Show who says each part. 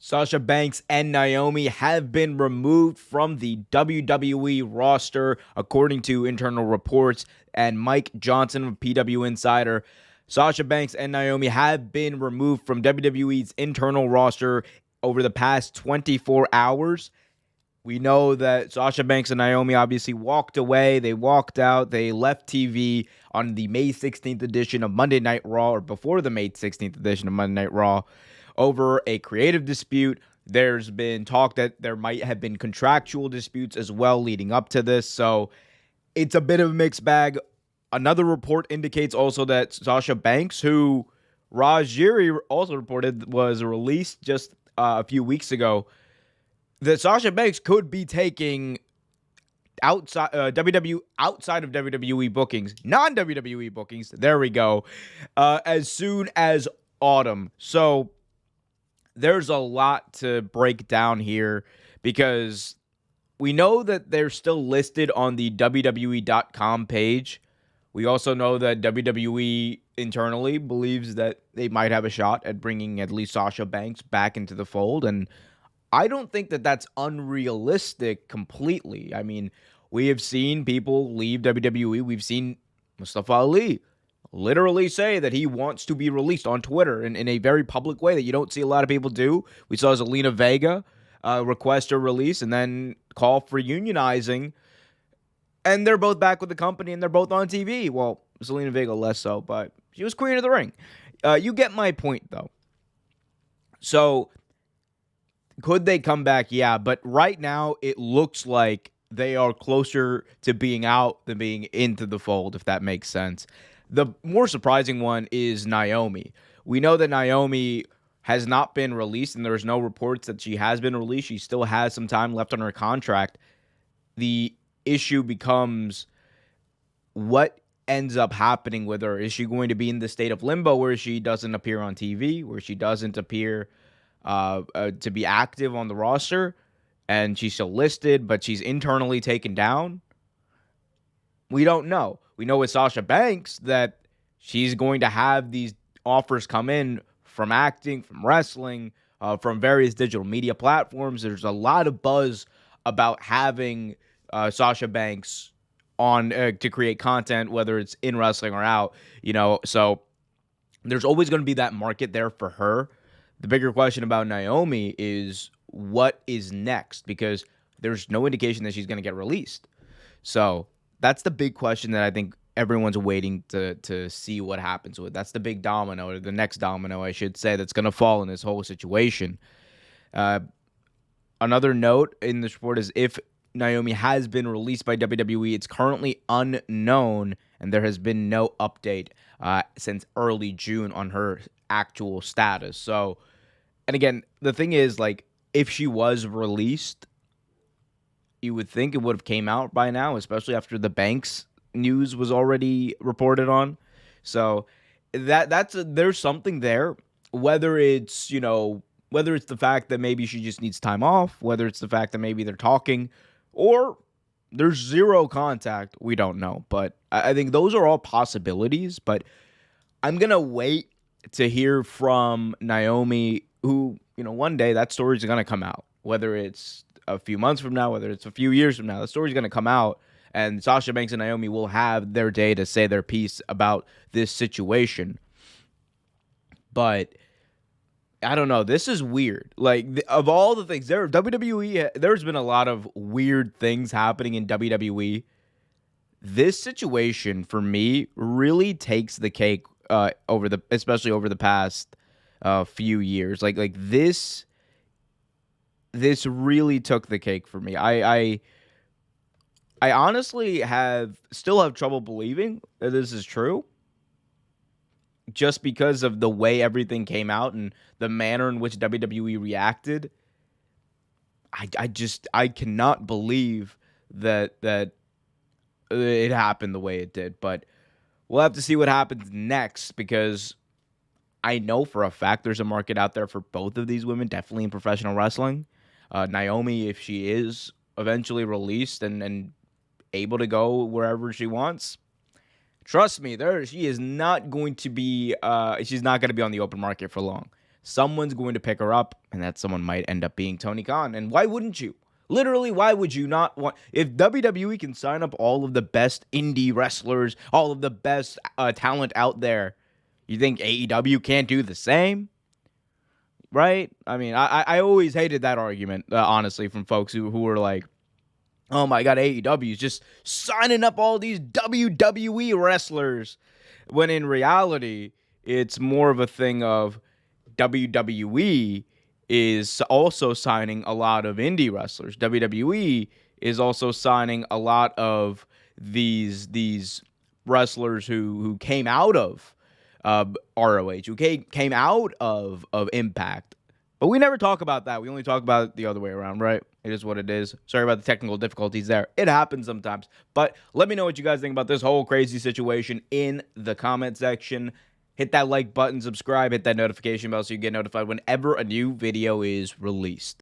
Speaker 1: Sasha Banks and Naomi have been removed from the WWE roster, according to internal reports and Mike Johnson of PW Insider. Sasha Banks and Naomi have been removed from WWE's internal roster over the past 24 hours. We know that Sasha Banks and Naomi obviously walked away. They walked out. They left TV on the May 16th edition of Monday Night Raw, or before the May 16th edition of Monday Night Raw, over a creative dispute. There's been talk that there might have been contractual disputes as well leading up to this. So it's a bit of a mixed bag. Another report indicates also that Sasha Banks, who Rajiri also reported was released just a few weeks ago, that Sasha Banks could be taking outside outside of WWE bookings, non-WWE bookings. There we go. As soon as autumn. So there's a lot to break down here because we know that they're still listed on the WWE.com page. We also know that WWE internally believes that they might have a shot at bringing at least Sasha Banks back into the fold, and I don't think that that's unrealistic completely. I mean, we have seen people leave WWE. We've seen Mustafa Ali literally say that he wants to be released on Twitter in a very public way that you don't see a lot of people do. We saw Zelina Vega request a release and then call for unionizing. And they're both back with the company and they're both on TV. Well, Zelina Vega less so, but she was queen of the ring. You get my point, though. So could they come back? Yeah, but right now it looks like they are closer to being out than being into the fold, if that makes sense. The more surprising one is Naomi. We know that Naomi has not been released, and there's no reports that she has been released. She still has some time left on her contract. The issue becomes what ends up happening with her. Is she going to be in the state of limbo where she doesn't appear on TV, where she doesn't appear to be active on the roster, and she's still listed, but she's internally taken down? We don't know. We know with Sasha Banks that she's going to have these offers come in from acting, from wrestling, from various digital media platforms. There's a lot of buzz about having Sasha Banks on to create content, whether it's in wrestling or out. So there's always going to be that market there for her. The bigger question about Naomi is what is next, because there's no indication that she's going to get released. So that's the big question that I think everyone's waiting to see what happens with. That's the big domino, or the next domino, I should say, that's going to fall in this whole situation. Another note in this report is if Naomi has been released by WWE, it's currently unknown, and there has been no update since early June on her actual status. So, and again, the thing is, like, if she was released, you would think it would have came out by now, especially after the Banks news was already reported on. So there's something there. Whether it's the fact that maybe she just needs time off, whether it's the fact that maybe they're talking, or there's zero contact, we don't know. But I think those are all possibilities. But I'm gonna wait to hear from Naomi, who one day that story is gonna come out, whether it's a few months from now, whether it's a few years from now, the story's going to come out, and Sasha Banks and Naomi will have their day to say their piece about this situation. But I don't know. This is weird. Like, of all the things, WWE, there's been a lot of weird things happening in WWE. This situation, for me, really takes the cake especially over the past few years. Like this really took the cake for me. I honestly still have trouble believing that this is true, just because of the way everything came out and the manner in which WWE reacted. I cannot believe that it happened the way it did. But we'll have to see what happens next, because I know for a fact there's a market out there for both of these women, definitely in professional wrestling. Naomi, if she is eventually released and able to go wherever she wants, trust me, she is not going to be she's not going to be on the open market for long. someone's going to pick her up, and that someone might end up being Tony Khan. And why wouldn't you? Literally, why would you not want? If WWE can sign up all of the best indie wrestlers, all of the best talent out there, you think AEW can't do the same? Right? I mean, I always hated that argument, honestly, from folks who were like, oh my God, AEW is just signing up all these WWE wrestlers. When in reality, it's more of a thing of WWE is also signing a lot of indie wrestlers. WWE is also signing a lot of these wrestlers who came out of ROH, who came out of Impact. But we never talk about that. We only talk about it the other way around, right? It is what it is. Sorry about the technical difficulties there. It happens sometimes. But let me know what you guys think about this whole crazy situation in the comment section. Hit that like button, subscribe, hit that notification bell so you get notified whenever a new video is released.